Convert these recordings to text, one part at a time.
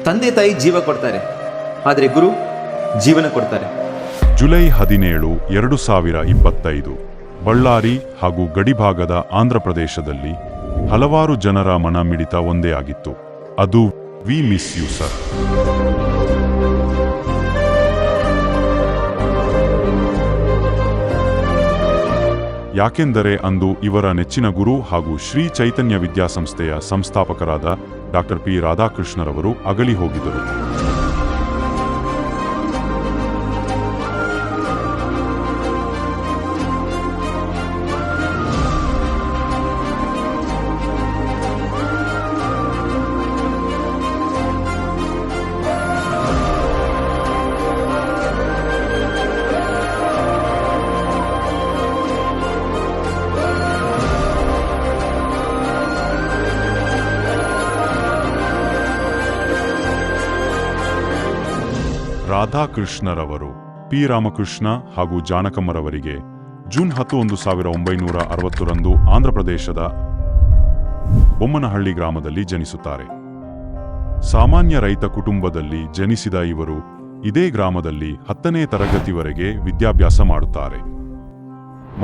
ತಂದೆ ತಾಯಿ ಜೀವ ಕೊಡ್ತಾರೆ, ಆದರೆ ಗುರು ಜೀವನ ಕೊಡ್ತಾರೆ. ಜುಲೈ 17, 2025 ಬಳ್ಳಾರಿ ಹಾಗೂ ಗಡಿಭಾಗದ ಆಂಧ್ರಪ್ರದೇಶದಲ್ಲಿ ಹಲವಾರು ಜನರ ಮನ ಮಿಡಿತ ಒಂದೇ ಆಗಿತ್ತು. ಅದು ವಿ ಮಿಸ್ ಯು ಸರ್. ಯಾಕೆಂದರೆ ಅಂದು ಇವರ ನೆಚ್ಚಿನ ಗುರು ಹಾಗೂ ಶ್ರೀ ಚೈತನ್ಯ ವಿದ್ಯಾಸಂಸ್ಥೆಯ ಸಂಸ್ಥಾಪಕರಾದ ಡಾಕ್ಟರ್ ಪಿ ರಾಧಾಕೃಷ್ಣರವರು ಅಗಲಿ ಹೋಗಿದ್ದರು. ರಾಧಾಕೃಷ್ಣರವರು ಪಿ ರಾಮಕೃಷ್ಣ ಹಾಗೂ ಜಾನಕಮ್ಮರವರಿಗೆ ಜೂನ್ 10, 1960 ಆಂಧ್ರಪ್ರದೇಶದ ಬೊಮ್ಮನಹಳ್ಳಿ ಗ್ರಾಮದಲ್ಲಿ ಜನಿಸುತ್ತಾರೆ. ಸಾಮಾನ್ಯ ರೈತ ಕುಟುಂಬದಲ್ಲಿ ಜನಿಸಿದ ಇವರು ಇದೇ ಗ್ರಾಮದಲ್ಲಿ 10ನೇ ತರಗತಿವರೆಗೆ ವಿದ್ಯಾಭ್ಯಾಸ ಮಾಡುತ್ತಾರೆ.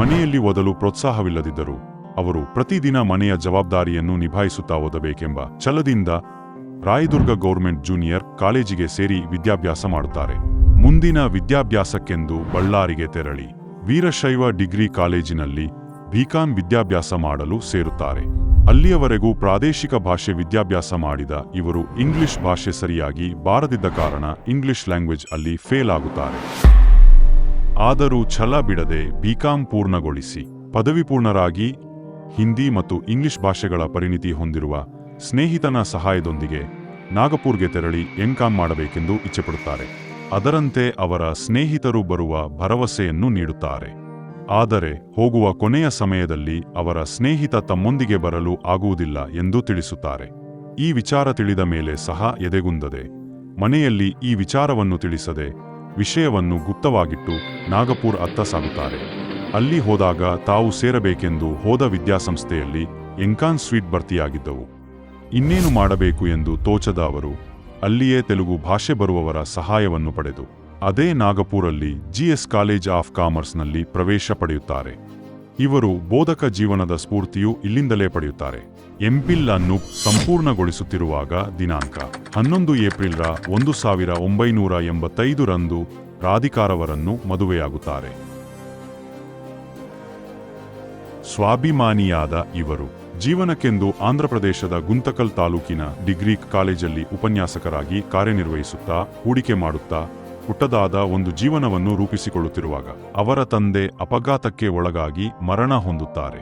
ಮನೆಯಲ್ಲಿ ಓದಲು ಪ್ರೋತ್ಸಾಹವಿಲ್ಲದಿದ್ದರೂ ಅವರು ಪ್ರತಿದಿನ ಮನೆಯ ಜವಾಬ್ದಾರಿಯನ್ನು ನಿಭಾಯಿಸುತ್ತಾ ಓದಬೇಕೆಂಬ ಛಲದಿಂದ ರಾಯದುರ್ಗ ಗೌರ್ಮೆಂಟ್ ಜೂನಿಯರ್ ಕಾಲೇಜಿಗೆ ಸೇರಿ ವಿದ್ಯಾಭ್ಯಾಸ ಮಾಡುತ್ತಾರೆ. ಮುಂದಿನ ವಿದ್ಯಾಭ್ಯಾಸಕ್ಕೆಂದು ಬಳ್ಳಾರಿಗೆ ತೆರಳಿ ವೀರಶೈವ ಡಿಗ್ರಿ ಕಾಲೇಜಿನಲ್ಲಿ ಬಿಕಾಂ ವಿದ್ಯಾಭ್ಯಾಸ ಮಾಡಲು ಸೇರುತ್ತಾರೆ. ಅಲ್ಲಿಯವರೆಗೂ ಪ್ರಾದೇಶಿಕ ಭಾಷೆ ವಿದ್ಯಾಭ್ಯಾಸ ಮಾಡಿದ ಇವರು ಇಂಗ್ಲಿಷ್ ಭಾಷೆ ಸರಿಯಾಗಿ ಬಾರದಿದ್ದ ಕಾರಣ ಇಂಗ್ಲಿಷ್ ಲ್ಯಾಂಗ್ವೇಜ್ ಅಲ್ಲಿ ಫೇಲ್ ಆಗುತ್ತಾರೆ. ಆದರೂ ಛಲ ಬಿಡದೆ ಬಿಕಾಂ ಪೂರ್ಣಗೊಳಿಸಿ ಪದವಿ ಪೂರ್ಣರಾಗಿ ಹಿಂದಿ ಮತ್ತು ಇಂಗ್ಲಿಷ್ ಭಾಷೆಗಳ ಪರಿಣಿತಿ ಹೊಂದಿರುವ ಸ್ನೇಹಿತನ ಸಹಾಯದೊಂದಿಗೆ ನಾಗಪುರ್ಗೆ ತೆರಳಿ ಎಂಕಾಂ ಮಾಡಬೇಕೆಂದು ಇಚ್ಛೆಪಡುತ್ತಾರೆ. ಅದರಂತೆ ಅವರ ಸ್ನೇಹಿತರು ಬರುವ ಭರವಸೆಯನ್ನು ನೀಡುತ್ತಾರೆ. ಆದರೆ ಹೋಗುವ ಕೊನೆಯ ಸಮಯದಲ್ಲಿ ಅವರ ಸ್ನೇಹಿತ ತಮ್ಮೊಂದಿಗೆ ಬರಲು ಆಗುವುದಿಲ್ಲ ಎಂದು ತಿಳಿಸುತ್ತಾರೆ. ಈ ವಿಚಾರ ತಿಳಿದ ಮೇಲೆ ಸಹ ಎದೆಗುಂದದೆ ಮನೆಯಲ್ಲಿ ಈ ವಿಚಾರವನ್ನು ತಿಳಿಸದೆ ವಿಷಯವನ್ನು ಗುಪ್ತವಾಗಿಟ್ಟು ನಾಗಪುರ್ ಅತ್ತ ಸಾಗುತ್ತಾರೆ. ಅಲ್ಲಿ ಹೋದಾಗ ತಾವು ಸೇರಬೇಕೆಂದು ಹೋದ ವಿದ್ಯಾಸಂಸ್ಥೆಯಲ್ಲಿ ಎಂಕಾನ್ ಸ್ವೀಟ್ ಭರ್ತಿಯಾಗಿದ್ದವು. ಇನ್ನೇನು ಮಾಡಬೇಕು ಎಂದು ತೋಚದ ಅವರು ಅಲ್ಲಿಯೇ ತೆಲುಗು ಭಾಷೆ ಬರುವವರ ಸಹಾಯವನ್ನು ಪಡೆದು ಅದೇ ನಾಗಪುರಲ್ಲಿ GS ಕಾಲೇಜ್ ಆಫ್ ಕಾಮರ್ಸ್ನಲ್ಲಿ ಪ್ರವೇಶ ಪಡೆಯುತ್ತಾರೆ. ಇವರು ಬೋಧಕ ಜೀವನದ ಸ್ಫೂರ್ತಿಯು ಇಲ್ಲಿಂದಲೇ ಪಡೆಯುತ್ತಾರೆ. ಎಂಪಿಲ್ ಅನ್ನು ಸಂಪೂರ್ಣಗೊಳಿಸುತ್ತಿರುವಾಗ ದಿನಾಂಕ 11 ಏಪ್ರಿಲ್ 1985 ರಾಧಿಕಾರವರನ್ನು ಮದುವೆಯಾಗುತ್ತಾರೆ. ಸ್ವಾಭಿಮಾನಿಯಾದ ಇವರು ಜೀವನಕ್ಕೆಂದು ಆಂಧ್ರಪ್ರದೇಶದ ಗುಂತಕಲ್ ತಾಲೂಕಿನ ಡಿಗ್ರಿ ಕಾಲೇಜಲ್ಲಿ ಉಪನ್ಯಾಸಕರಾಗಿ ಕಾರ್ಯನಿರ್ವಹಿಸುತ್ತಾ ಹೂಡಿಕೆ ಮಾಡುತ್ತಾ ಪುಟ್ಟದಾದ ಒಂದು ಜೀವನವನ್ನು ರೂಪಿಸಿಕೊಳ್ಳುತ್ತಿರುವಾಗ ಅವರ ತಂದೆ ಅಪಘಾತಕ್ಕೆ ಒಳಗಾಗಿ ಮರಣ ಹೊಂದುತ್ತಾರೆ.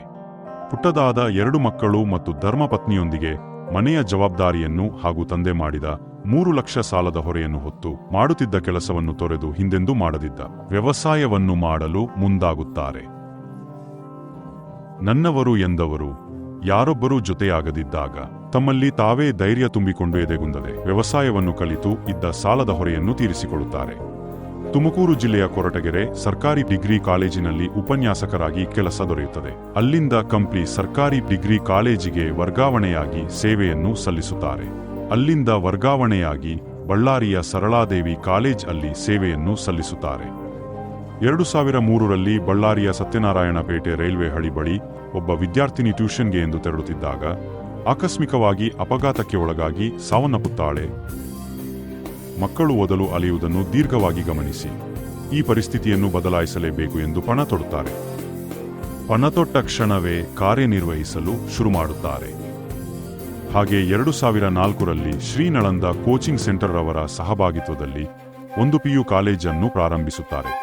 ಪುಟ್ಟದಾದ 2 ಮಕ್ಕಳು ಮತ್ತು ಧರ್ಮಪತ್ನಿಯೊಂದಿಗೆ ಮನೆಯ ಜವಾಬ್ದಾರಿಯನ್ನು ಹಾಗೂ ತಂದೆ ಮಾಡಿದ 3 ಲಕ್ಷ ಸಾಲದ ಹೊರೆಯನ್ನು ಹೊತ್ತು ಮಾಡುತ್ತಿದ್ದ ಕೆಲಸವನ್ನು ತೊರೆದು ಹಿಂದೆಂದೂ ಮಾಡದಿದ್ದ ವ್ಯವಸಾಯವನ್ನು ಮಾಡಲು ಮುಂದಾಗುತ್ತಾರೆ. ನನ್ನವರು ಎಂದವರು ಯಾರೊಬ್ಬರೂ ಜೊತೆಯಾಗದಿದ್ದಾಗ ತಮ್ಮಲ್ಲಿ ತಾವೇ ಧೈರ್ಯ ತುಂಬಿಕೊಂಡು ಎದೆಗುಂದದೆ ವ್ಯವಸಾಯವನ್ನು ಕಲಿತು ಇದ್ದ ಸಾಲದ ಹೊರೆಯನ್ನು ತೀರಿಸಿಕೊಳ್ಳುತ್ತಾರೆ. ತುಮಕೂರು ಜಿಲ್ಲೆಯ ಕೊರಟಗೆರೆ ಸರ್ಕಾರಿ ಡಿಗ್ರಿ ಕಾಲೇಜಿನಲ್ಲಿ ಉಪನ್ಯಾಸಕರಾಗಿ ಕೆಲಸ ದೊರೆಯುತ್ತದೆ. ಅಲ್ಲಿಂದ ಕಂಪ್ಲಿ ಸರ್ಕಾರಿ ಡಿಗ್ರಿ ಕಾಲೇಜಿಗೆ ವರ್ಗಾವಣೆಯಾಗಿ ಸೇವೆಯನ್ನು ಸಲ್ಲಿಸುತ್ತಾರೆ. ಅಲ್ಲಿಂದ ವರ್ಗಾವಣೆಯಾಗಿ ಬಳ್ಳಾರಿಯ ಸರಳಾದೇವಿ ಕಾಲೇಜ್ ಅಲ್ಲಿ ಸೇವೆಯನ್ನು ಸಲ್ಲಿಸುತ್ತಾರೆ. 2003ರಲ್ಲಿ ಬಳ್ಳಾರಿಯ ಸತ್ಯನಾರಾಯಣಪೇಟೆ ರೈಲ್ವೆ ಹಳಿ ಬಳಿ ಒಬ್ಬ ವಿದ್ಯಾರ್ಥಿನಿ ಟ್ಯೂಷನ್ಗೆ ಎಂದು ತೆರಳುತ್ತಿದ್ದಾಗ ಆಕಸ್ಮಿಕವಾಗಿ ಅಪಘಾತಕ್ಕೆ ಒಳಗಾಗಿ ಸಾವನ್ನಪ್ಪುತ್ತಾಳೆ. ಮಕ್ಕಳು ಓದಲು ಅಲೆಯುವುದನ್ನು ದೀರ್ಘವಾಗಿ ಗಮನಿಸಿ ಈ ಪರಿಸ್ಥಿತಿಯನ್ನು ಬದಲಾಯಿಸಲೇಬೇಕು ಎಂದು ಪಣ ತೊಡುತ್ತಾರೆ. ಪಣ ತೊಟ್ಟ ಕ್ಷಣವೇ ಕಾರ್ಯನಿರ್ವಹಿಸಲು ಶುರು ಮಾಡುತ್ತಾರೆ. ಹಾಗೆ 2004ರಲ್ಲಿ ಶ್ರೀನಳಂದ ಕೋಚಿಂಗ್ ಸೆಂಟರ್ ಅವರ ಸಹಭಾಗಿತ್ವದಲ್ಲಿ 1 PU ಕಾಲೇಜನ್ನು ಪ್ರಾರಂಭಿಸುತ್ತಾರೆ.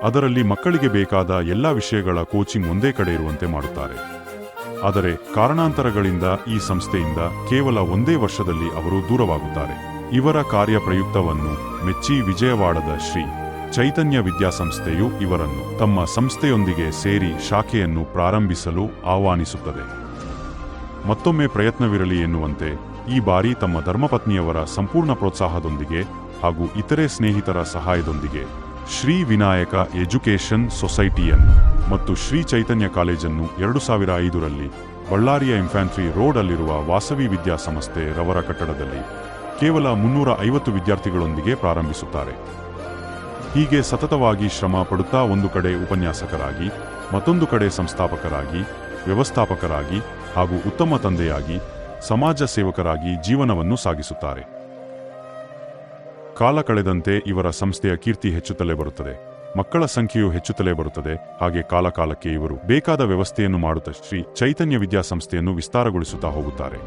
ಅದರಲ್ಲಿ ಮಕ್ಕಳಿಗೆ ಬೇಕಾದ ಎಲ್ಲ ವಿಷಯಗಳ ಕೋಚಿಂಗ್ ಒಂದೇ ಕಡೆ ಇರುವಂತೆ ಮಾಡುತ್ತಾರೆ. ಆದರೆ ಕಾರಣಾಂತರಗಳಿಂದ ಈ ಸಂಸ್ಥೆಯಿಂದ ಕೇವಲ 1 ವರ್ಷದಲ್ಲಿ ಅವರು ದೂರವಾಗುತ್ತಾರೆ. ಇವರ ಕಾರ್ಯ ಪ್ರಯುಕ್ತವನ್ನು ಮೆಚ್ಚಿ ವಿಜಯವಾಡದ ಶ್ರೀ ಚೈತನ್ಯ ವಿದ್ಯಾಸಂಸ್ಥೆಯು ಇವರನ್ನು ತಮ್ಮ ಸಂಸ್ಥೆಯೊಂದಿಗೆ ಸೇರಿ ಶಾಖೆಯನ್ನು ಪ್ರಾರಂಭಿಸಲು ಆಹ್ವಾನಿಸುತ್ತದೆ. ಮತ್ತೊಮ್ಮೆ ಪ್ರಯತ್ನವಿರಲಿ ಎನ್ನುವಂತೆ ಈ ಬಾರಿ ತಮ್ಮ ಧರ್ಮಪತ್ನಿಯವರ ಸಂಪೂರ್ಣ ಪ್ರೋತ್ಸಾಹದೊಂದಿಗೆ ಹಾಗೂ ಇತರೆ ಸ್ನೇಹಿತರ ಸಹಾಯದೊಂದಿಗೆ ಶ್ರೀ ವಿನಾಯಕ ಎಜುಕೇಷನ್ ಸೊಸೈಟಿಯನ್ನು ಮತ್ತು ಶ್ರೀ ಚೈತನ್ಯ ಕಾಲೇಜನ್ನು 2005ರಲ್ಲಿ ಬಳ್ಳಾರಿಯ ಇನ್ಫ್ಯಾಂಟ್ರಿ ರೋಡ್ ಅಲ್ಲಿರುವ ವಾಸವಿ ವಿದ್ಯಾಸಂಸ್ಥೆ ರವರ ಕಟ್ಟಡದಲ್ಲಿ ಕೇವಲ 350 ವಿದ್ಯಾರ್ಥಿಗಳೊಂದಿಗೆ ಪ್ರಾರಂಭಿಸುತ್ತಾರೆ. ಹೀಗೆ ಸತತವಾಗಿ ಶ್ರಮ ಪಡುತ್ತಾ ಒಂದು ಕಡೆ ಉಪನ್ಯಾಸಕರಾಗಿ, ಮತ್ತೊಂದು ಕಡೆ ಸಂಸ್ಥಾಪಕರಾಗಿ, ವ್ಯವಸ್ಥಾಪಕರಾಗಿ ಹಾಗೂ ಉತ್ತಮ ತಂದೆಯಾಗಿ, ಸಮಾಜ ಸೇವಕರಾಗಿ ಜೀವನವನ್ನು ಸಾಗಿಸುತ್ತಾರೆ. ಕಾಲ ಕಳೆದಂತೆ ಇವರ ಸಂಸ್ಥೆಯ ಕೀರ್ತಿ ಹೆಚ್ಚುತ್ತಲೇ ಬರುತ್ತದೆ. ಮಕ್ಕಳ ಸಂಖ್ಯೆಯು ಹೆಚ್ಚುತ್ತಲೇ ಬರುತ್ತದೆ. ಹಾಗೆ ಕಾಲಕಾಲಕ್ಕೆ ಇವರು ಬೇಕಾದ ವ್ಯವಸ್ಥೆಯನ್ನು ಮಾಡುತ್ತಾ ಶ್ರೀ ಚೈತನ್ಯ ವಿದ್ಯಾಸಂಸ್ಥೆಯನ್ನು ವಿಸ್ತಾರಗೊಳಿಸುತ್ತಾ ಹೋಗುತ್ತಾರೆ.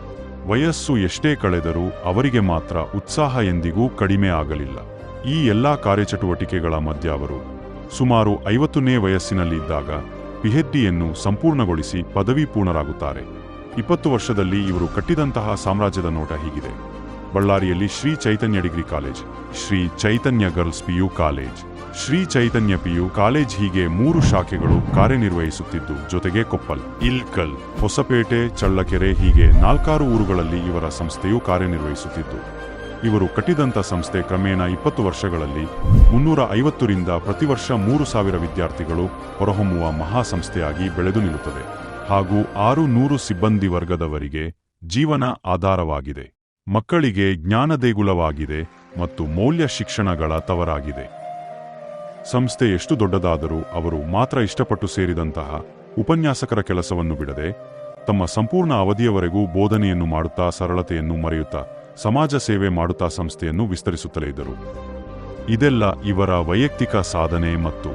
ವಯಸ್ಸು ಎಷ್ಟೇ ಕಳೆದರೂ ಅವರಿಗೆ ಮಾತ್ರ ಉತ್ಸಾಹ ಎಂದಿಗೂ ಕಡಿಮೆ ಆಗಲಿಲ್ಲ. ಈ ಎಲ್ಲಾ ಕಾರ್ಯಚಟುವಟಿಕೆಗಳ ಮಧ್ಯೆ ಅವರು ಸುಮಾರು 50ನೇ ವಯಸ್ಸಿನಲ್ಲಿದ್ದಾಗ ಪಿಎಚ್ಡಿಯನ್ನು ಸಂಪೂರ್ಣಗೊಳಿಸಿ ಪದವಿ ಪೂರ್ಣರಾಗುತ್ತಾರೆ. 20 ವರ್ಷದಲ್ಲಿ ಇವರು ಕಟ್ಟಿದಂತಹ ಸಾಮ್ರಾಜ್ಯದ ನೋಟ ಹೀಗಿದೆ. ಬಳ್ಳಾರಿಯಲ್ಲಿ ಶ್ರೀ ಚೈತನ್ಯ ಡಿಗ್ರಿ ಕಾಲೇಜ್, ಶ್ರೀ ಚೈತನ್ಯ ಗರ್ಲ್ಸ್ PU ಕಾಲೇಜ್, ಶ್ರೀ ಚೈತನ್ಯ PU ಕಾಲೇಜ್, ಹೀಗೆ 3 ಶಾಖೆಗಳು ಕಾರ್ಯನಿರ್ವಹಿಸುತ್ತಿದ್ದು, ಜೊತೆಗೆ ಕೊಪ್ಪಲ್, ಇಲ್ಕಲ್, ಹೊಸಪೇಟೆ, ಚಳ್ಳಕೆರೆ ಹೀಗೆ 4 ಊರುಗಳಲ್ಲಿ ಇವರ ಸಂಸ್ಥೆಯು ಕಾರ್ಯನಿರ್ವಹಿಸುತ್ತಿದ್ದು, ಇವರು ಕಟ್ಟಿದಂಥ ಸಂಸ್ಥೆ ಕ್ರಮೇಣ 20 ವರ್ಷಗಳಲ್ಲಿ 350ರಿಂದ ಪ್ರತಿ ವರ್ಷ 3000 ವಿದ್ಯಾರ್ಥಿಗಳು ಹೊರಹೊಮ್ಮುವ ಮಹಾಸಂಸ್ಥೆಯಾಗಿ ಬೆಳೆದು ನಿಲ್ಲುತ್ತದೆ ಹಾಗೂ 600 ಸಿಬ್ಬಂದಿ ವರ್ಗದವರಿಗೆ ಜೀವನ ಆಧಾರವಾಗಿದೆ. ಮಕ್ಕಳಿಗೆ ಜ್ಞಾನದೇಗುಲವಾಗಿದೆ ಮತ್ತು ಮೌಲ್ಯ ಶಿಕ್ಷಣಗಳ ತವರಾಗಿದೆ. ಸಂಸ್ಥೆ ಎಷ್ಟು ದೊಡ್ಡದಾದರೂ ಅವರು ಮಾತ್ರ ಇಷ್ಟಪಟ್ಟು ಸೇರಿದಂತಹ ಉಪನ್ಯಾಸಕರ ಕೆಲಸವನ್ನು ಬಿಡದೆ ತಮ್ಮ ಸಂಪೂರ್ಣ ಅವಧಿಯವರೆಗೂ ಬೋಧನೆಯನ್ನು ಮಾಡುತ್ತಾ, ಸರಳತೆಯನ್ನು ಮರೆಯುತ್ತಾ, ಸಮಾಜ ಸೇವೆ ಮಾಡುತ್ತಾ ಸಂಸ್ಥೆಯನ್ನು ವಿಸ್ತರಿಸುತ್ತಲೇ ಇದ್ದರು. ಇದೆಲ್ಲ ಇವರ ವೈಯಕ್ತಿಕ ಸಾಧನೆ ಮತ್ತು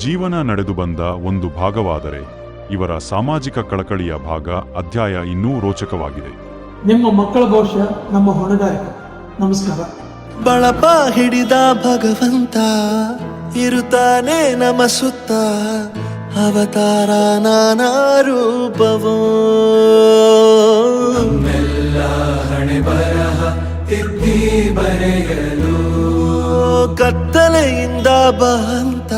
ಜೀವನ ನಡೆದು ಬಂದ ಒಂದು ಭಾಗವಾದರೆ, ಇವರ ಸಾಮಾಜಿಕ ಕಳಕಳಿಯ ಭಾಗ ಅಧ್ಯಾಯ ಇನ್ನೂ ರೋಚಕವಾಗಿದೆ. ನಿಮ್ಮ ಮಕ್ಕಳ ಭವಿಷ್ಯ ನಮ್ಮ ಹೊಣೆಗಾರಿಕೆ. ನಮಸ್ಕಾರ. ಬಳಪ ಹಿಡಿದ ಭಗವಂತ ಇರುತ್ತಾನೆ ನಮ ಸುತ್ತ, ಅವತಾರ ನಾನಾ ರೂಪವೋ, ನಮ್ಮೆಲ್ಲ ಹಣೆ ಬರಹ ತಿದ್ದಿ ಬರೆಯಲು, ಕತ್ತಲೆಯಿಂದ ಬಂತ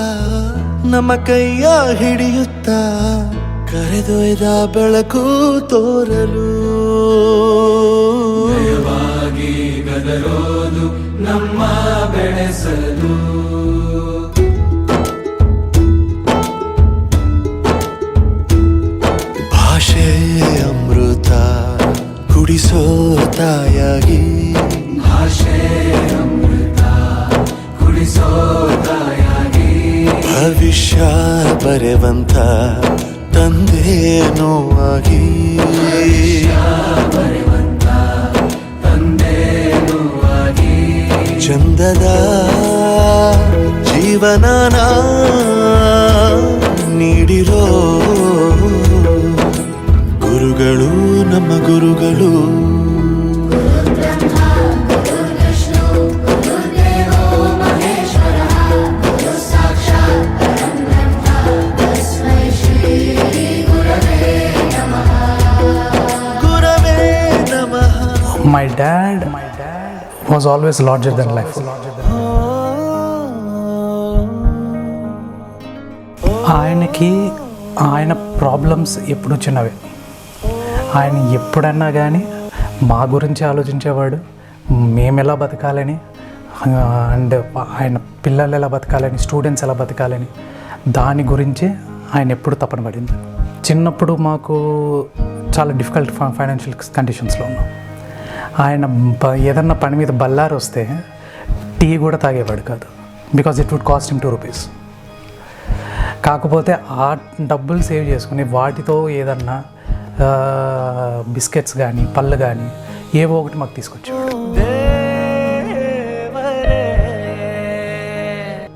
ನಮ್ಮ ಕೈಯ ಹಿಡಿಯುತ್ತ, ಕರೆದೊಯ್ದ ಬೆಳಕು ತೋರಲು, ದಯವಾಗಿ ಗದರೋದು ನಮ್ಮ ಬೆಳೆಸಲು. ಭಾಷೆ ಅಮೃತ ಕುಡಿಸೋ ತಾಯಾಗಿ, ಭಾಷೆ ಅಮೃತ ಕುಡಿಸೋ ತಾಯಾಗಿ, ಭವಿಷ್ಯ ಬರೆವಂತ ತಂದೇನೋ ಆಗಿ, ಬರೆವಂತ ತಂದೇನೋ ಆಗಿ, ಚಂದದ ಜೀವನನ ನೀಡಿರೋ ಗುರುಗಳು ನಮ್ಮ ಗುರುಗಳು. My dad was always larger than life. ఆయనకి ఆయన ప్రాబ్లమ్స్ ఎప్పుడు చిన్నవే. ఆయన ఎప్పుడన్నా కానీ మా గురించి ఆలోచించేవాడు, మేము ఎలా బతకాలని, అండ్ ఆయన పిల్లలు ఎలా బతకాలని, స్టూడెంట్స్ ఎలా బతకాలని, దాని గురించి ఆయన ఎప్పుడు తపన పడింది. చిన్నప్పుడు మాకు చాలా డిఫికల్ట్ ఫైనాన్షియల్ కండిషన్స్లో ఉన్నాం. ఆయన ఏదన్నా పని మీద బల్లారు వస్తే టీ కూడా తాగేవాడు కాదు, because it would cost him 2 rupees. కాకపోతే ఆ డబ్బులు సేవ్ చేసుకుని వాటితో ఏదన్నా బిస్కెట్స్ కానీ పళ్ళు కానీ ఏవో ఒకటి మాకు తీసుకొచ్చేవాడు.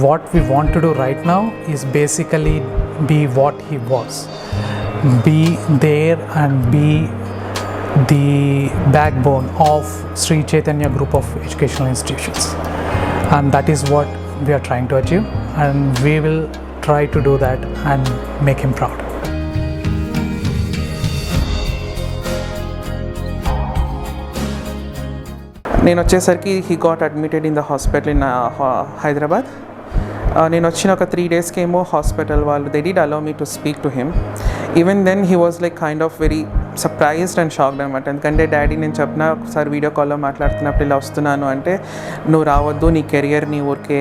What we want to do right now is basically be what he was, be there and be the backbone of Sri Chaitanya Group of Educational Institutions, and that is what we are trying to achieve, and we will try to do that and make him proud. నేను వచ్చేసరికి he got admitted in the hospital in Hyderabad. నేను వచ్చిన ఒక 3 డేస్కి ఏమో hospital వాళ్ళు they did allow me to speak to him. Even then he was like kind of very surprised and shocked అనమాట. ఎందుకంటే డాడీ నేను చెప్పిన ఒకసారి వీడియో కాల్లో మాట్లాడుతున్నప్పుడు ఇలా వస్తున్నాను అంటే, నువ్వు రావద్దు, నీ కెరియర్ని ఊరికే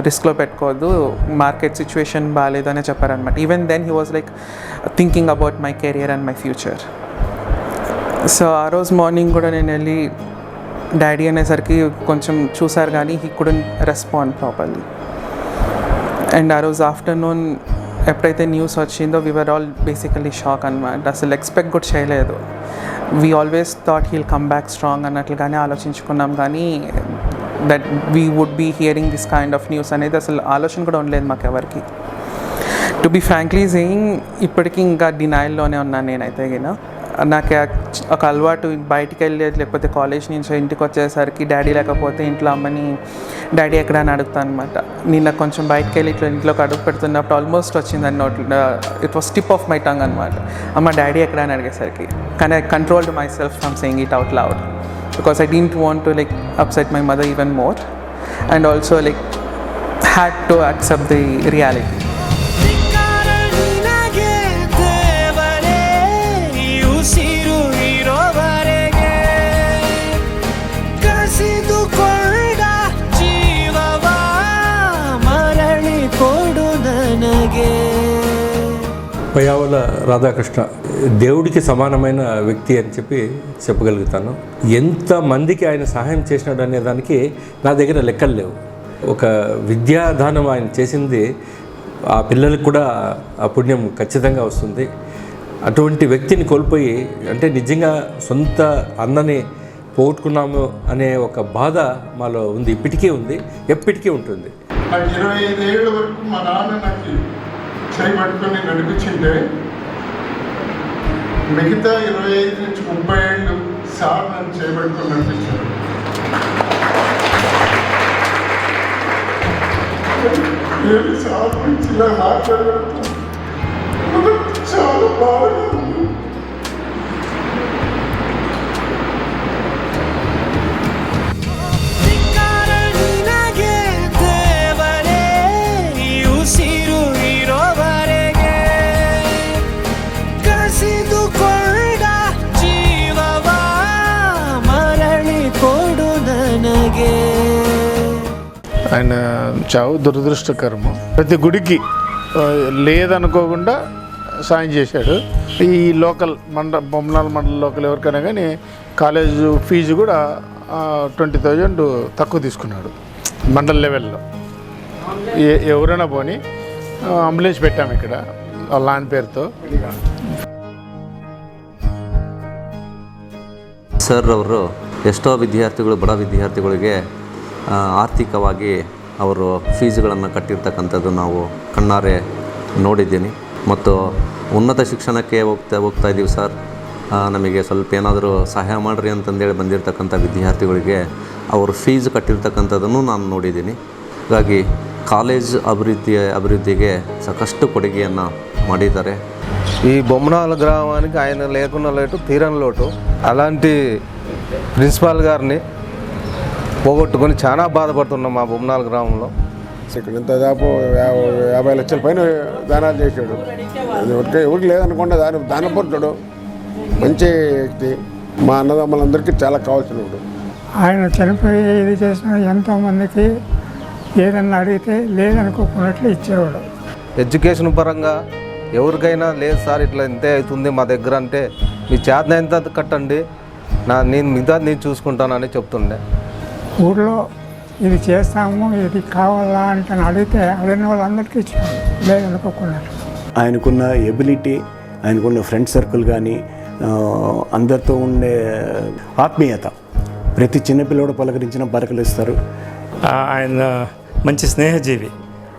రిస్క్లో పెట్టుకోవద్దు, మార్కెట్ సిచ్యువేషన్ బాగాలేదు అని చెప్పారనమాట. Even then he was like thinking about my career and my future. So ఆ రోజు మార్నింగ్ కూడా నేను వెళ్ళి డాడీ అనేసరికి కొంచెం చూసారు కానీ he couldn't respond properly. And ఆ రోజు ఆఫ్టర్నూన్ ఎప్పుడైతే న్యూస్ వచ్చిందో వీఆర్ ఆల్ బేసికలీ షాక్ అనమాట. అసలు ఎక్స్పెక్ట్ కూడా చేయలేదు. We always thought he'll come back strong అన్నట్లుగానే ఆలోచించుకున్నాం, కానీ that we would be hearing this kind of news అనేది అసలు ఆలోచన కూడా ఉండలేదు మాకు ఎవరికి. టు బీ ఫ్రాంక్లీ సేయింగ్ ఇప్పటికీ ఇంకా డినైల్లోనే ఉన్నాను నేనైతే. నాకు ఒక అలవాటు బయటికి వెళ్ళేది, లేకపోతే కాలేజ్ నుంచి ఇంటికి వచ్చేసరికి డాడీ లేకపోతే ఇంట్లో అమ్మని డాడీ ఎక్కడ అని అడుగుతాను అనమాట. నిన్న కొంచెం బయటికి వెళ్ళి ఇట్లా ఇంట్లోకి అడుగు పెడుతున్నప్పుడు ఆల్మోస్ట్ వచ్చిందని నోట్లో, it was tip of my tongue అనమాట. అమ్మ డాడీ ఎక్కడ అని అడిగేసరికి. కానీ I controlled my self from saying it out loud because I didn't want to like upset my mother even more and also like had to accept the reality. Payyavula Radhakrishna దేవుడికి సమానమైన వ్యక్తి అని చెప్పగలుగుతాను. ఎంతమందికి ఆయన సహాయం చేసినాడు అనే దానికి నా దగ్గర లెక్కలు లేవు. ఒక విద్యాదానం ఆయన చేసింది ఆ పిల్లలకు కూడా ఆ పుణ్యం ఖచ్చితంగా వస్తుంది. అటువంటి వ్యక్తిని కోల్పోయి అంటే నిజంగా సొంత అన్నని పోగొట్టుకున్నాము అనే ఒక బాధ మాలో ఉంది, ఇప్పటికీ ఉంది, ఎప్పటికీ ఉంటుంది. నాకు 25 ఏళ్ళ వరకు మా నాన్న నాకు చేయబట్టుకొని నడిపించింటే మిగతా 25 నుంచి 30 ఏళ్ళు సార్ నన్ను చేయబట్టుకొని నడిపించారు. నేను సార్ నుంచి ఇలా మాట్లాడగలుగుతాను, చాలా బాగా ఉంది. ఆయన చావు దురదృష్టకరము. ప్రతి గుడికి లేదనుకోకుండా సాయం చేశాడు. ఈ లోకల్ బొమ్మనాల మండల లోకల్ ఎవరికైనా కానీ కాలేజు ఫీజు కూడా 20,000 తక్కువ తీసుకున్నాడు మండల్ లెవెల్లో. ఎవరైనా పోని అంబులెన్స్ పెట్టాము ఇక్కడ వాళ్ళ నాన్న పేరుతో. ಸರ್ ಅವರು ಎಷ್ಟೋ ವಿದ್ಯಾರ್ಥಿಗಳು ಬಡ ವಿದ್ಯಾರ್ಥಿಗಳಿಗೆ ಆರ್ಥಿಕವಾಗಿ ಅವರು ಫೀಸ್ಗಳನ್ನು ಕಟ್ಟಿರ್ತಕ್ಕಂಥದ್ದು ನಾವು ಕಣ್ಣಾರೆ ನೋಡಿದ್ದೀನಿ. ಮತ್ತು ಉನ್ನತ ಶಿಕ್ಷಣಕ್ಕೆ ಹೋಗ್ತಾ ಇದ್ದೀವಿ ಸರ್, ನಮಗೆ ಸ್ವಲ್ಪ ಏನಾದರೂ ಸಹಾಯ ಮಾಡಿರಿ ಅಂತಂದೇಳಿ ಬಂದಿರತಕ್ಕಂಥ ವಿದ್ಯಾರ್ಥಿಗಳಿಗೆ ಅವರು ಫೀಸ್ ಕಟ್ಟಿರ್ತಕ್ಕಂಥದ್ದನ್ನು ನಾನು ನೋಡಿದ್ದೀನಿ. ಹಾಗಾಗಿ ಕಾಲೇಜ್ అభివృద్ధిಗೆ సాకಷ್ಟು కొಡುಗೆಯನ್ನು ಮಾಡಿದ್ದಾರೆ. ఈ బొమ్మనాల గ్రామానికి ఆయన లేకున్న లోటు తీరని లోటు. అలాంటి ప్రిన్సిపాల్ గారిని పోగొట్టుకొని చాలా బాధపడుతున్నాం మా బొమ్మనాల గ్రామంలో. ఇక్కడ ఇంత దాపు 50 లక్షల పైన దానాలు చేశాడు. ఎవరికి లేదనుకుండా దానపరుడు, మంచి వ్యక్తి, మా అన్నదమ్ములందరికీ చాలా కావాల్సిన వాడు. ఆయన చనిపోయి ఇది చేసిన ఎంతోమందికి ఏదన్నా అడిగితే లేదనుకోకున్నట్లు ఇచ్చేవాడు. ఎడ్యుకేషన్ పరంగా ఎవరికైనా లేదు సార్ ఇట్లా ఇంతే అవుతుంది మా దగ్గర అంటే మీ చేత ఎంత కట్టండి, నేను మిగతా నేను చూసుకుంటానని చెప్తుండే. ఊళ్ళో ఇది చేస్తాము ఇది కావాలా అంటే అడిగితే అడిగిన వాళ్ళందరికీ ఇచ్చేవాడు లేదనుకోకున్నట్లు. ఆయనకున్న ఎబిలిటీ, ఆయనకున్న ఫ్రెండ్ సర్కిల్ కానీ అందరితో ఉండే ఆత్మీయత, ప్రతి చిన్నపిల్లడు పలకరించిన పలకలిస్తారు. ఆయన మంచి స్నేహజీవి,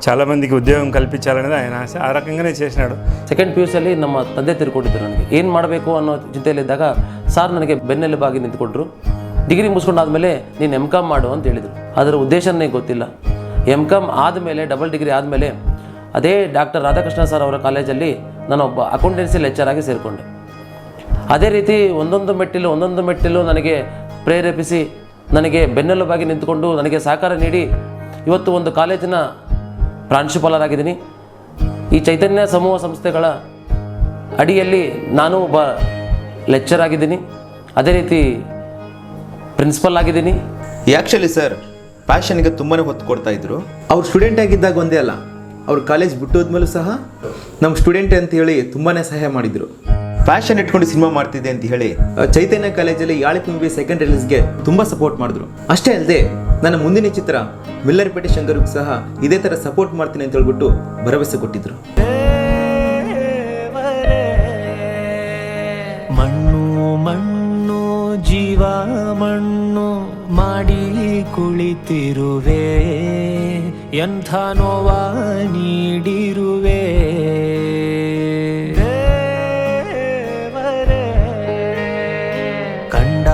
చాలామందికి ಉದ್ಯೋಗ ಕಲ್ಪಿಸಾಲనేది ఆయన ಆಸೆ. ಆ ರಕಂಗಾನೇ చేసినాడు. ಸೆಕೆಂಡ್ PUCಯಲ್ಲಿ ನಮ್ಮ ತಂದೆ ತಿರ್ಕೊಂಡಿದ್ರು. ನನಗೆ ಏನು ಮಾಡಬೇಕು ಅನ್ನೋ ಚಿಂತೆಯಲ್ಲಿದ್ದಾಗ ಸಾರ್ ನನಗೆ ಬೆನ್ನೆಲುಬಾಗಿ ನಿಂತ್ಕೊಂಡ್ರು. ಡಿಗ್ರಿ ಮುಗಿಸ್ಕೊಂಡಾದ್ಮೇಲೆ ನೀನು MCOM ಮಾಡು ಅಂತ ಹೇಳಿದರು. ಅದರ ಉದ್ದೇಶನೇ ಗೊತ್ತಿಲ್ಲ. MCOM ಆದಮೇಲೆ ಡಬಲ್ ಡಿಗ್ರಿ ಆದಮೇಲೆ ಅದೇ ಡಾಕ್ಟರ್ ರಾಧಾಕೃಷ್ಣ ಸರ್ ಅವರ ಕಾಲೇಜಲ್ಲಿ ನಾನೊಬ್ಬ ಅಕೌಂಟೆನ್ಸಿ ಲೆಕ್ಚರ್ ಆಗಿ ಸೇರಿಕೊಂಡೆ. ಅದೇ ರೀತಿ ಒಂದೊಂದು ಮೆಟ್ಟಿಲು ನನಗೆ ಪ್ರೇರೇಪಿಸಿ ನನಗೆ ಬೆನ್ನೆಲುಬಾಗಿ ನಿಂತುಕೊಂಡು ನನಗೆ ಸಹಕಾರ ನೀಡಿ ಇವತ್ತು ಒಂದು ಕಾಲೇಜಿನ ಪ್ರಾಂಶುಪಾಲರಾಗಿದ್ದೀನಿ. ಈ ಚೈತನ್ಯ ಸಮೂಹ ಸಂಸ್ಥೆಗಳ ಅಡಿಯಲ್ಲಿ ನಾನು ಒಬ್ಬ ಲೆಕ್ಚರ್ ಆಗಿದ್ದೀನಿ, ಅದೇ ರೀತಿ ಪ್ರಿನ್ಸಿಪಲ್ ಆಗಿದ್ದೀನಿ. ಆ್ಯಕ್ಚುಲಿ ಸರ್ ಪ್ಯಾಷನ್ಗೆ ತುಂಬಾ ಹೊತ್ತು ಕೊಡ್ತಾ ಇದ್ರು. ಅವ್ರು ಸ್ಟೂಡೆಂಟ್ ಆಗಿದ್ದಾಗ ಒಂದೇ ಅಲ್ಲ, ಅವ್ರು ಕಾಲೇಜ್ ಬಿಟ್ಟೋದ್ಮೇಲೂ ಸಹ ನಮ್ಮ ಸ್ಟೂಡೆಂಟ್ ಅಂತ ಹೇಳಿ ತುಂಬಾ ಸಹಾಯ ಮಾಡಿದರು. ಫ್ಯಾಷನ್ ಇಟ್ಕೊಂಡು ಸಿನಿಮಾ ಮಾಡ್ತಿದ್ದೆ ಅಂತ ಹೇಳಿ ಚೈತನ್ಯ ಕಾಲೇಜಲ್ಲಿ ಯಾಳಿತ್ ಮೂವಿ ಸೆಕೆಂಡ್ ರಿಲೀಸ್ಗೆ ತುಂಬಾ ಸಪೋರ್ಟ್ ಮಾಡಿದ್ರು. ಅಷ್ಟೇ ಅಲ್ಲದೆ ನನ್ನ ಮುಂದಿನ ಚಿತ್ರ ಮಿಲ್ಲರ್ಪೇಟೆ ಶಂಕರ್ಗೂ ಸಹ ಇದೇ ತರ ಸಪೋರ್ಟ್ ಮಾಡ್ತೀನಿ ಅಂತ ಹೇಳ್ಬಿಟ್ಟು ಭರವಸೆ ಕೊಟ್ಟಿದ್ರು. ಮಣ್ಣು ಮಣ್ಣು ಜೀವ ಮಣ್ಣು ಮಾಡಿ ಕುಳಿತಿರುವೆ, ಎಂಥ ನೋವ ನೀಡಿರುವೆ. ಕಂಡ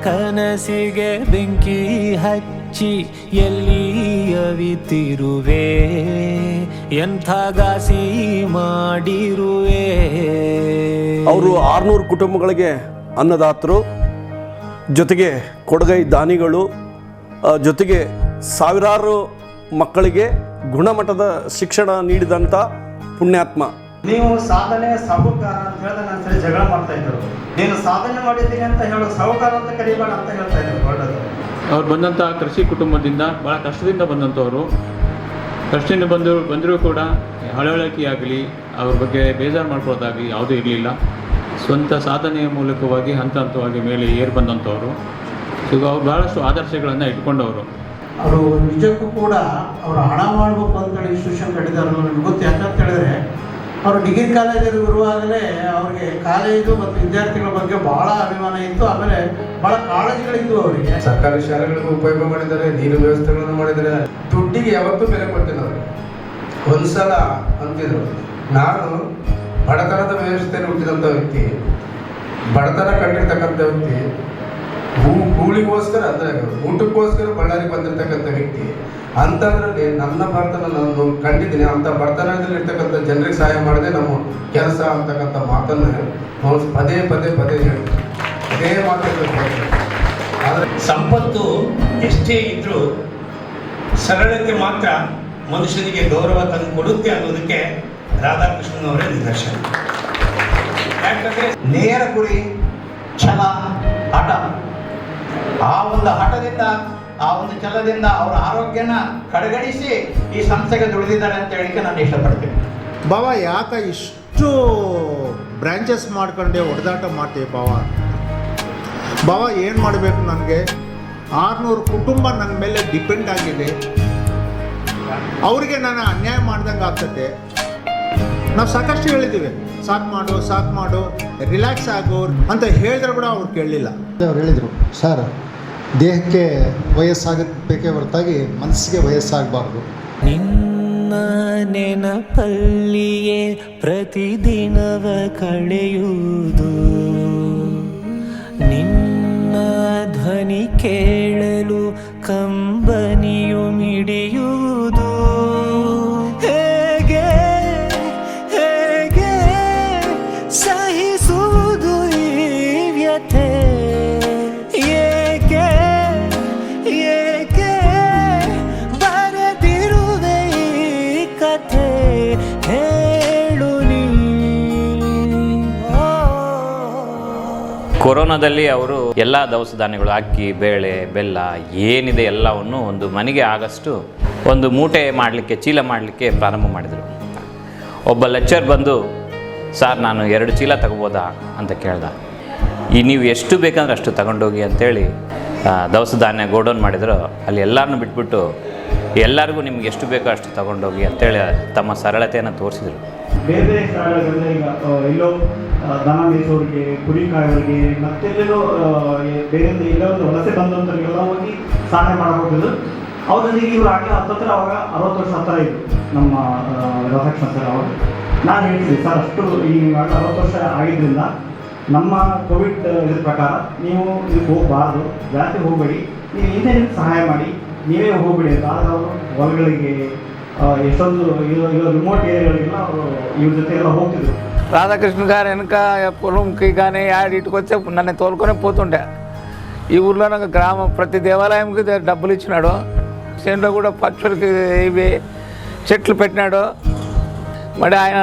ಕನಸಿಗೆ ಬೆಂಕಿ ಹಚ್ಚಿ ಎಲ್ಲಿ ಅವಿತಿರುವೆ, ಎಂಥ ಗಾಸಿ ಮಾಡಿರುವೆ. ಅವರು 600 ಕುಟುಂಬಗಳಿಗೆ ಅನ್ನದಾತರು, ಜೊತೆಗೆ ಕೊಡುಗೈ ದಾನಿಗಳು, ಜೊತೆಗೆ ಸಾವಿರಾರು ಮಕ್ಕಳಿಗೆ ಗುಣಮಟ್ಟದ ಶಿಕ್ಷಣ ನೀಡಿದಂಥ ಪುಣ್ಯಾತ್ಮ. ನೀವು ಸಾಧನೆ ಸಾಹುಕಾರ ಅಂತ ಹೇಳಿದ್ರೆ ನನ್ನ ಸರಿ ಜಗಳ ಮಾಡ್ತಾ ಇದ್ದರು. ನೀನು ಸಾಧನೆ ಮಾಡಿದ್ದೀನಿ ಅಂತ ಹೇಳೋ ಸಾಹುಕಾರ ಅಂತ ಕರಿಬೇಡ ಅಂತ ಹೇಳ್ತಾ ಇದ್ರು. ಹೊರಡೋದು ಅವ್ರು ಬಂದಂಥ ಕೃಷಿ ಕುಟುಂಬದಿಂದ ಭಾಳ ಕಷ್ಟದಿಂದ ಬಂದಂಥವ್ರು. ಕಷ್ಟದಿಂದ ಬಂದರೂ ಕೂಡ ಹಳಹಳಿಕೆ ಆಗಲಿ ಅವ್ರ ಬಗ್ಗೆ ಬೇಜಾರು ಮಾಡ್ಕೊಳ್ಳೋದಾಗಲಿ ಯಾವುದೂ ಇರಲಿಲ್ಲ. ಸ್ವಂತ ಸಾಧನೆಯ ಮೂಲಕವಾಗಿ ಹಂತ ಹಂತವಾಗಿ ಮೇಲೆ ಏರ್ ಬಂದಂಥವ್ರು. ಈಗ ಅವ್ರು ಭಾಳಷ್ಟು ಆದರ್ಶಗಳನ್ನು ಇಟ್ಕೊಂಡವರು. ಅವರು ನಿಜಕ್ಕೂ ಕೂಡ ಅವರು ಹಣ ಮಾಡಬೇಕು ಅಂತೇಳಿ ಇನ್ಸ್ಟಿಟ್ಯೂಷನ್ ಕಟ್ಟಿದ್ದಾರೆ. ನನಗೆ ಗೊತ್ತು. ಯಾಕಂತ ಹೇಳಿದ್ರೆ ಅವರು ಡಿಗ್ರಿ ಕಾಲೇಜಲ್ಲಿ ಇರುವಾಗಲೇ ಅವ್ರಿಗೆ ಕಾಲೇಜು ಮತ್ತು ವಿದ್ಯಾರ್ಥಿಗಳ ಬಗ್ಗೆ ಭಾಳ ಅಭಿಮಾನ ಇತ್ತು. ಆಮೇಲೆ ಭಾಳ ಕಾಳಜಿಗಳಿದ್ವು ಅವರಿಗೆ. ಸರ್ಕಾರಿ ಶಾಲೆಗಳಿಗೂ ಉಪಯೋಗ ಮಾಡಿದ್ದಾರೆ, ನೀರು ವ್ಯವಸ್ಥೆಗಳನ್ನು ಮಾಡಿದ್ದಾರೆ. ದುಡ್ಡಿಗೆ ಯಾವತ್ತೂ ಬೆಲೆ ಕೊಟ್ಟಿಲ್ಲ ಅವರು. ಒಂದ್ಸಲ ಅಂತಿದ್ರು, ನಾನು ಬಡತನದ ವ್ಯವಸ್ಥೆಯಲ್ಲಿ ಹುಟ್ಟಿದಂಥ ವ್ಯಕ್ತಿ, ಬಡತನ ಕಂಡಿರ್ತಕ್ಕಂಥ ವ್ಯಕ್ತಿ, ಕೂಳಿಗೋಸ್ಕರ ಅಂದರೆ ಊಟಕ್ಕೋಸ್ಕರ ಬಳ್ಳಾರಿ ಬಂದಿರತಕ್ಕಂಥ ವ್ಯಕ್ತಿ. ಅಂಥದ್ರಲ್ಲಿ ನನ್ನ ಬಡತನ ನಾನು ಕಂಡಿದ್ದೀನಿ. ಅಂಥ ಬಡತನದಲ್ಲಿ ಇರ್ತಕ್ಕಂಥ ಜನರಿಗೆ ಸಹಾಯ ಮಾಡದೆ ನಮ್ಮ ಕೆಲಸ ಅಂತಕ್ಕಂಥ ಮಾತನ್ನು ನಾವು ಪದೇ ಪದೇ ಪದೇ ಹೇಳ್ತೀವಿ. ಅದೇ ಮಾತಾಡಬೇಕು. ಆದರೆ ಸಂಪತ್ತು ಎಷ್ಟೇ ಇದ್ದರೂ ಸರಳತೆ ಮಾತ್ರ ಮನುಷ್ಯನಿಗೆ ಗೌರವ ತಂದು ಕೊಡುತ್ತೆ ಅನ್ನೋದಕ್ಕೆ ರಾಧಾಕೃಷ್ಣನ್ ಅವರೇ ನಿದರ್ಶನ. ಯಾಕಂದರೆ ನೇರ ಗುರಿ, ಛಲ, ಹಠ, ಆ ಒಂದು ಹಠದಿಂದ ಆ ಒಂದು ಛಲದಿಂದ ಅವರ ಆರೋಗ್ಯನ ಕಡೆಗಣಿಸಿ ಈ ಸಂಸ್ಥೆಗೆ ದುಡಿದಿದ್ದಾರೆ ಅಂತ ಹೇಳಿಕೆ ನಾನು ಇಷ್ಟಪಡ್ತೀನಿ. ಬಾವ ಯಾಕೆ ಇಷ್ಟು ಬ್ರ್ಯಾಂಚಸ್ ಮಾಡ್ಕೊಂಡೆ ಹೊಡೆದಾಟ ಮಾಡ್ತೀವಿ ಬಾವ ಏನು ಮಾಡಬೇಕು? ನನಗೆ 600 ಕುಟುಂಬ ನನ್ನ ಮೇಲೆ ಡಿಪೆಂಡ್ ಆಗಿದೆ. ಅವರಿಗೆ ನಾನು ಅನ್ಯಾಯ ಮಾಡ್ದಂಗೆ ಆಗ್ತದೆ. ನಾವು ಸಾಕಷ್ಟು ಹೇಳಿದ್ದೀವಿ, ಸಾಕು ಮಾಡು ರಿಲ್ಯಾಕ್ಸ್ ಆಗೋ ಅಂತ ಹೇಳಿದ್ರೆ ಕೂಡ ಅವ್ರು ಕೇಳಲಿಲ್ಲ. ಅವ್ರು ಹೇಳಿದರು, ಸರ್ ದೇಹಕ್ಕೆ ವಯಸ್ಸಾಗಬೇಕೇ ಹೊರತಾಗಿ ಮನಸ್ಸಿಗೆ ವಯಸ್ಸಾಗಬಾರ್ದು. ನಿನ್ನ ನೆನಪಲ್ಲಿಯೇ ಪ್ರತಿದಿನವ ಕಳೆಯುವುದು, ನಿನ್ನ ಧ್ವನಿ ಕೇಳಲು ಕಂಬನಿಯು ಮಿಡಿಯುವುದು. ಹೇಗೆ ಹೇಗೆ ಸಹಿಸುವುದು ಈ ವ್ಯಥೆ, ಏಕೆ ಏಕೆ ಬರೆದಿರುವೆ ಈ ಕಥೆ, ಹೇಳು ನೀ. ಕೊರೋನಾದಲ್ಲಿ ಅವರು ಎಲ್ಲ ದವಸ ಧಾನ್ಯಗಳು, ಅಕ್ಕಿ, ಬೇಳೆ, ಬೆಲ್ಲ ಏನಿದೆ ಎಲ್ಲವನ್ನು ಒಂದು ಮನೆಗೆ ಆಗಷ್ಟು ಒಂದು ಮೂಟೆ ಮಾಡಲಿಕ್ಕೆ, ಚೀಲ ಮಾಡಲಿಕ್ಕೆ ಪ್ರಾರಂಭ ಮಾಡಿದರು. ಒಬ್ಬ ಲೆಕ್ಚರ್ ಬಂದು, ಸರ್ ನಾನು 2 ಚೀಲ ತಗೋಬೋದಾ ಅಂತ ಕೇಳ್ದ. ನೀವು ಎಷ್ಟು ಬೇಕಂದ್ರೆ ಅಷ್ಟು ತಗೊಂಡೋಗಿ ಅಂತೇಳಿ ದವಸ ಧಾನ್ಯ ಗೋಡೌನ್ ಮಾಡಿದ್ರು. ಅಲ್ಲಿ ಎಲ್ಲರನ್ನೂ ಬಿಟ್ಬಿಟ್ಟು ಎಲ್ಲರಿಗೂ ನಿಮ್ಗೆ ಎಷ್ಟು ಬೇಕೋ ಅಷ್ಟು ತಗೊಂಡೋಗಿ ಅಂತೇಳಿ ತಮ್ಮ ಸರಳತೆಯನ್ನು ತೋರಿಸಿದರು. ಬೇರೆ ಬೇರೆ ಸ್ಥಳಗಳಿಂದ ಈಗ ಎಲ್ಲೋ ದನ ಮೇಯಿಸೋರಿಗೆ, ಕುರಿ ಕಾಯೋರಿಗೆ, ಮತ್ತೆಲ್ಲೆಲ್ಲೋ ಬೇರೆ ಎಲ್ಲೋ ಒಂದು ವಲಸೆ ಬಂದಂಥವ್ರಿಗೆಲ್ಲ ಹೋಗಿ ಸಹಾಯ ಮಾಡಬಹುದು. ಅವ್ರಿಗೆ ಇವರು ಆಗಲೇ ಹತ್ತತ್ರ ಅವಾಗ 60 ವರ್ಷ ಹತ್ತಿರ ಇದ್ರು ನಮ್ಮ ರಾಧಾಕೃಷ್ಣ ಸರ್ ಅವರು. ನಾನು ಹೇಳ್ತಿದ್ದೆ, ಸರ್ ಅಷ್ಟು ಈಗ 60 ವರ್ಷ ಆಗಿದ್ದರಿಂದ ನಮ್ಮ ಕೋವಿಡ್ ಇದ್ರ ಪ್ರಕಾರ ನೀವು ಇದಕ್ಕೆ ಹೋಗಬಾರ್ದು, ಜಾಸ್ತಿ ಹೋಗಬೇಡಿ, ನೀವು ಹಿಂದೆ ಸಹಾಯ ಮಾಡಿ, ನೀವೇ ಹೋಗಬೇಡಿ ಅಂತ. ಆದರೆ ಅವರು ಹೊಲಗಳಿಗೆ ఎసొందు ఇలా రిమోట్ ఏరియాలో ఇవి జೊತೆ ಎಲ್ಲ ಹೋಗ್ತಿದ್ರು. రాధాకృష్ణ గారు వెనక పొలంకి కానీ ఇటుకు వచ్చే నన్ను తోలుకొని పోతుండే. ఈ ఊర్లో నాకు గ్రామం ప్రతి దేవాలయంకి డబ్బులు ఇచ్చినాడు. చేనులో కూడా పక్షులకి ఇవి చెట్లు పెట్టినాడు. మరి ఆయన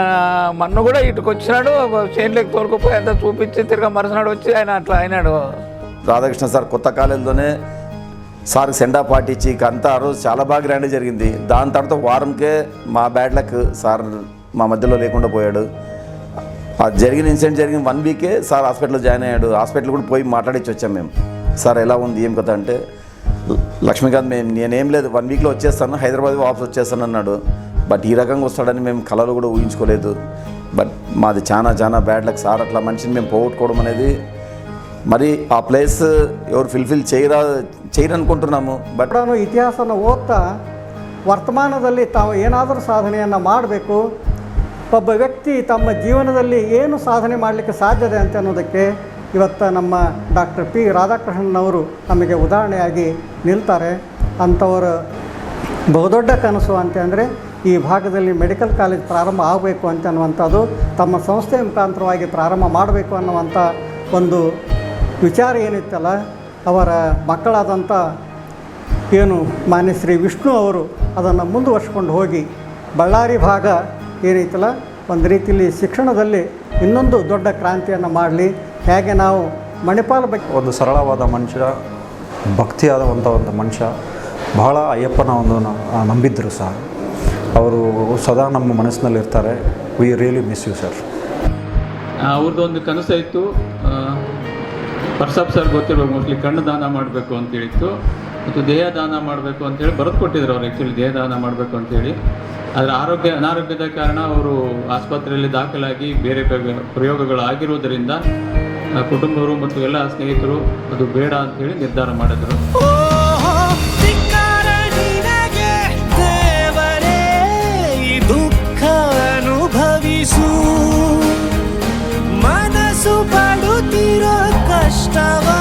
మన్ను కూడా ఇటుకు వచ్చినాడు, చేనులోకి తోలుకుపోయి అంతా చూపించి తిరిగి మరుసనాడు వచ్చి ఆయన అట్లా అయినాడు. రాధాకృష్ణ సార్ కొత్త కాలంలోనే సార్కి సెండా పార్టీ ఇచ్చి అంతా ఆ రోజు చాలా బాగా గ్రాండ్ జరిగింది. దాని తర్వాత వారంకే మా బ్యాడ్ లక్ సార్ మా మధ్యలో లేకుండా పోయాడు. ఆ జరిగిన ఇన్సిడెంట్ జరిగిన 1 వీకే సార్ హాస్పిటల్లో జాయిన్ అయ్యాడు. హాస్పిటల్ కూడా పోయి మాట్లాడించి వచ్చాం మేము. సార్ ఎలా ఉంది ఏం కదా అంటే, లక్ష్మీకాంత్ నేనేం లేదు 1 వీక్లో వచ్చేస్తాను, హైదరాబాద్ వాపస్ వచ్చేస్తాను అన్నాడు. బట్ ఈ రకంగా వస్తాడని మేము కళలు కూడా ఊహించుకోలేదు. బట్ మాది చాలా బ్యాడ్ లక్ సార్. అట్లా మనిషిని మేము పోగొట్టుకోవడం అనేది మరి ಆ ಪ್ಲೇಸ್ ಇವರು ಫುಲ್ಫಿಲ್ చేయరనుకుంటున్నాము. ಬಟ್ ಇತಿಹಾಸನ ಓದ್ತಾ ವರ್ತಮಾನದಲ್ಲಿ ತಾವು ಏನಾದರೂ ಸಾಧನೆಯನ್ನು ಮಾಡಬೇಕು, ಒಬ್ಬ ವ್ಯಕ್ತಿ ತಮ್ಮ ಜೀವನದಲ್ಲಿ ಏನು ಸಾಧನೆ ಮಾಡಲಿಕ್ಕೆ ಸಾಧ್ಯತೆ ಅಂತ ಅನ್ನೋದಕ್ಕೆ ಇವತ್ತು ನಮ್ಮ ಡಾಕ್ಟರ್ ಪಿ ರಾಧಾಕೃಷ್ಣನವರು ನಮಗೆ ಉದಾಹರಣೆಯಾಗಿ ನಿಲ್ತಾರೆ. ಅಂಥವರ ಬಹುದೊಡ್ಡ ಕನಸು ಅಂತಂದರೆ ಈ ಭಾಗದಲ್ಲಿ ಮೆಡಿಕಲ್ ಕಾಲೇಜ್ ಪ್ರಾರಂಭ ಆಗಬೇಕು ಅಂತ ಅನ್ನುವಂಥದ್ದು, ತಮ್ಮ ಸಂಸ್ಥೆ ಮುಖಾಂತರವಾಗಿ ಪ್ರಾರಂಭ ಮಾಡಬೇಕು ಅನ್ನುವಂಥ ಒಂದು ವಿಚಾರ ಏನಿತ್ತಲ್ಲ, ಅವರ ಮಕ್ಕಳಾದಂಥ ಏನು ಮಾನ್ಯ ಶ್ರೀ ವಿಷ್ಣು ಅವರು ಅದನ್ನು ಮುಂದುವರ್ಸ್ಕೊಂಡು ಹೋಗಿ ಬಳ್ಳಾರಿ ಭಾಗ ಏನೈತಲ್ಲ ಒಂದು ರೀತಿಯಲ್ಲಿ ಶಿಕ್ಷಣದಲ್ಲಿ ಇನ್ನೊಂದು ದೊಡ್ಡ ಕ್ರಾಂತಿಯನ್ನು ಮಾಡಲಿ. ಹೇಗೆ ನಾವು ಮಣಿಪಾಲ ಬಗ್ಗೆ ಒಂದು ಸರಳವಾದ ಮನುಷ್ಯ, ಭಕ್ತಿಯಾದಂಥ ಒಂದು ಮನುಷ್ಯ, ಬಹಳ ಅಯ್ಯಪ್ಪನ ಒಂದು ನಂಬಿದ್ರು ಸರ್. ಅವರು ಸದಾ ನಮ್ಮ ಮನಸ್ಸಿನಲ್ಲಿರ್ತಾರೆ. We really miss you sir. ಅವ್ರದ್ದೊಂದು ಕನಸು ಇತ್ತು, ಪರ್ಸಾಬ್ ಸರ್ ಗೊತ್ತಿರೋ ಮೋಸ್ಟ್ಲಿ ಕಣ್ಣು ದಾನ ಮಾಡಬೇಕು ಅಂತೇಳಿತ್ತು ಮತ್ತು ದೇಹ ದಾನ ಮಾಡಬೇಕು ಅಂತೇಳಿ ಬರೆದು ಕೊಟ್ಟಿದ್ರು ಅವ್ರು. ಆ್ಯಕ್ಚುಲಿ ದೇಹ ದಾನ ಮಾಡಬೇಕು ಅಂತೇಳಿ, ಆದರೆ ಅನಾರೋಗ್ಯದ ಕಾರಣ ಅವರು ಆಸ್ಪತ್ರೆಯಲ್ಲಿ ದಾಖಲಾಗಿ ಬೇರೆ ಪ್ರಯೋಗಗಳು ಆಗಿರುವುದರಿಂದ ಕುಟುಂಬವರು ಮತ್ತು ಎಲ್ಲ ಸ್ನೇಹಿತರು ಅದು ಬೇಡ ಅಂತೇಳಿ ನಿರ್ಧಾರ ಮಾಡಿದರು. ದುಃಖ ಅನುಭವಿಸು, ಮನಸ್ಸು ಪಡುತ್ತಿರೋ ಕಷ್ಟವಾ